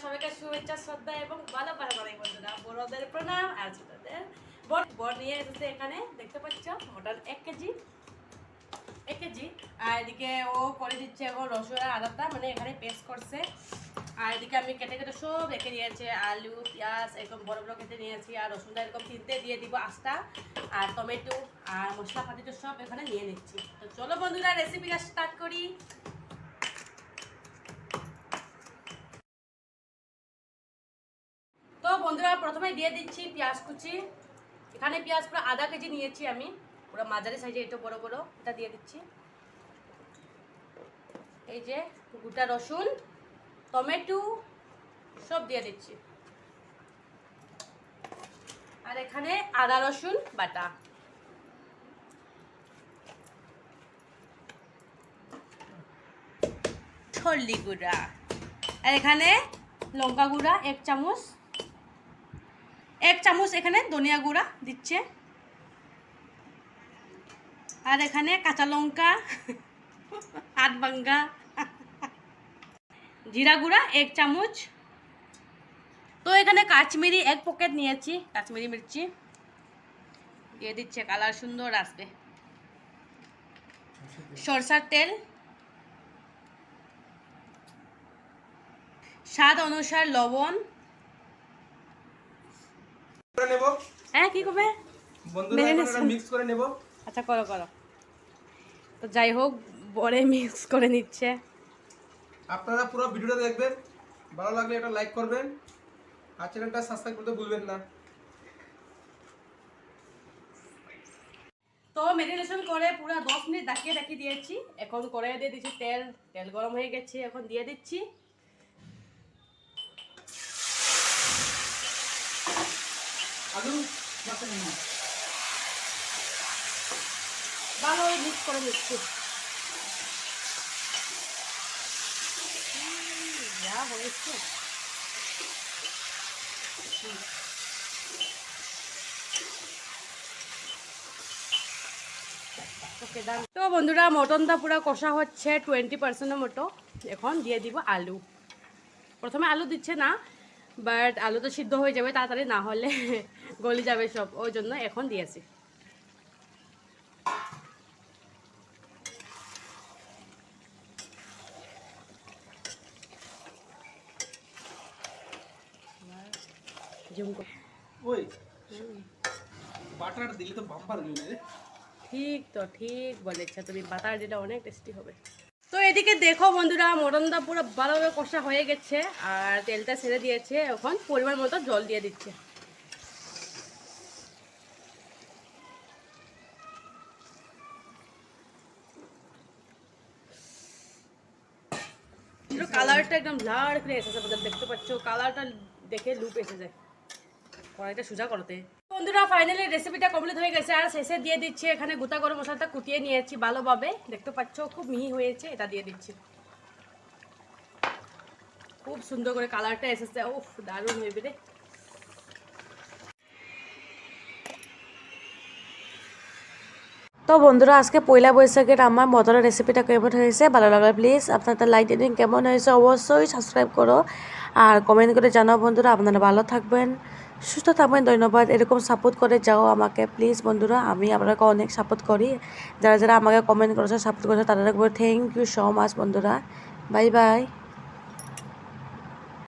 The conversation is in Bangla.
সবাইকে শুভেচ্ছা শ্রদ্ধা এবং ভালোবাসা জানাই বন্ধুরা। বড়দের প্রণাম আর ছোটদের বড় নিয়ে এসেছে এখানে, দেখতে পাচ্ছ মটন 1 কেজি। আর এদিকে ও করে দিচ্ছে এখন রসুন আর আদাটা, মানে এখানে পেস্ট করছে। আর এদিকে আমি কেটে কেটে সব রেখে দিয়েছি, আলু পেঁয়াজ এরকম বড় বড় কেটে নিয়েছি, আর রসুনটা এরকম তিনটে দিয়ে দিব আস্তা, আর টমেটো আর মশলা পাতি তো সব এখানে নিয়ে নিচ্ছি। তো চলো বন্ধুরা রেসিপিটা স্টার্ট করি। তো বন্ধুরা প্রথমে দিয়ে দিচ্ছি পেঁয়াজ কুচি। এখানে পেঁয়াজ পুরো আধা কেজি নিয়েছি আমি, পুরো মাঝারি সাইজে, এটা বড় বড়, এটা দিয়ে দিচ্ছি। এই যে গোটা রসুন টমেটো সব দিয়ে দিচ্ছি, আর এখানে আদা রসুন বাটা, হলদি গুঁড়া, আর এখানে লঙ্কা গুঁড়া 1 চামচ, 1 চামচ এখানে ধনিয়া গুঁড়া দিচ্ছে, আর এখানে কাঁচা লঙ্কা 8 ভাঙ্গা, জিরা গুঁড়া 1 চামচ। তো এখানে কাশ্মীরি 1 প্যাকেট নিয়েছি, কাশ্মীরি মির্চি দিয়ে দিচ্ছে, কালার সুন্দর আসবে। সরষার তেল, স্বাদ অনুসার লবণ। হ্যাঁ কি করবে মিক্স করে নেব। আচ্ছা করো করো। তো যাই হোক বড়ে মিক্স করে নিচ্ছে। আপনারা পুরো ভিডিওটা দেখবেন, ভালো লাগলে একটা লাইক করবেন আর চ্যানেলটা সাবস্ক্রাইব করতে ভুলবেন না। তো মেরিনেশন করে পুরো 10 মিনিট ঢাকিয়ে দিয়েছি। এখন কড়াইয়ে দিয়ে দিচ্ছি তেল, তেল গরম হয়ে গেছে, এখন দিয়ে দিচ্ছি আলু, ভালো মিক্স করে নিচ্ছি। যা হয়েছে তো বন্ধুরা মটনটা পুরো কষা হচ্ছে 20% মতো। এখন দিয়ে দিব আলু। প্রথমে আলু দিচ্ছে না, বাট আলু তো সিদ্ধ হয়ে যাবে তাড়াতাড়ি, না হলে গলে যাবে সব, ওই জন্য এখন দিয়েছি। ওই বাটার দিলে তো বাম্পার হয়ে যাবে। ঠিক বলেছো তুমি, বাটার দিলে অনেক টেস্টি হবে। তো এদিকে দেখো বন্ধুরা মটনটা পুরো ভালোভাবে কষা হয়ে গেছে আর তেলটা ছেড়ে দিয়েছে। এখন পরিমাণ মতো জল দিয়ে দিচ্ছে। কালারটা একদম লাল করে এসেছে, দেখতে পাচ্ছ কালারটা দেখে লুপ এসে যায়। কড়াইটা সোজা করতে বন্ধুরা ফাইনালি রেসিপিটা কমপ্লিট হয়ে গেছে। আর শেষে দিয়ে দিচ্ছি এখানে গোটা গরম মশলাটা কুটিয়ে নিয়েছি ভালোভাবে, দেখতে পাচ্ছ খুব মিহি হয়েছে, এটা দিয়ে দিচ্ছি। খুব সুন্দর করে কালারটা এসেছে, উফ দারুণ হয়ে রে। তো বন্ধুরা আজকে পয়লা বৈশাখের আমার মটনের রেসিপিটা কেমন হয়েছে, ভালো লাগলে প্লিজ আপনাদের লাইক দিন, কেমন হয়েছে অবশ্যই সাবস্ক্রাইব করো আর কমেন্ট করে জানাও। বন্ধুরা আপনারা ভালো থাকবেন, সুস্থ থাকবেন, ধন্যবাদ। এরকম সাপোর্ট করে যাও আমাকে প্লিজ বন্ধুরা, আমি আপনাকে অনেক সাপোর্ট করি। যারা যারা আমাকে কমেন্ট করেছে সাপোর্ট করেছে তাদের থ্যাংক ইউ সো মাচ বন্ধুরা। Bye bye.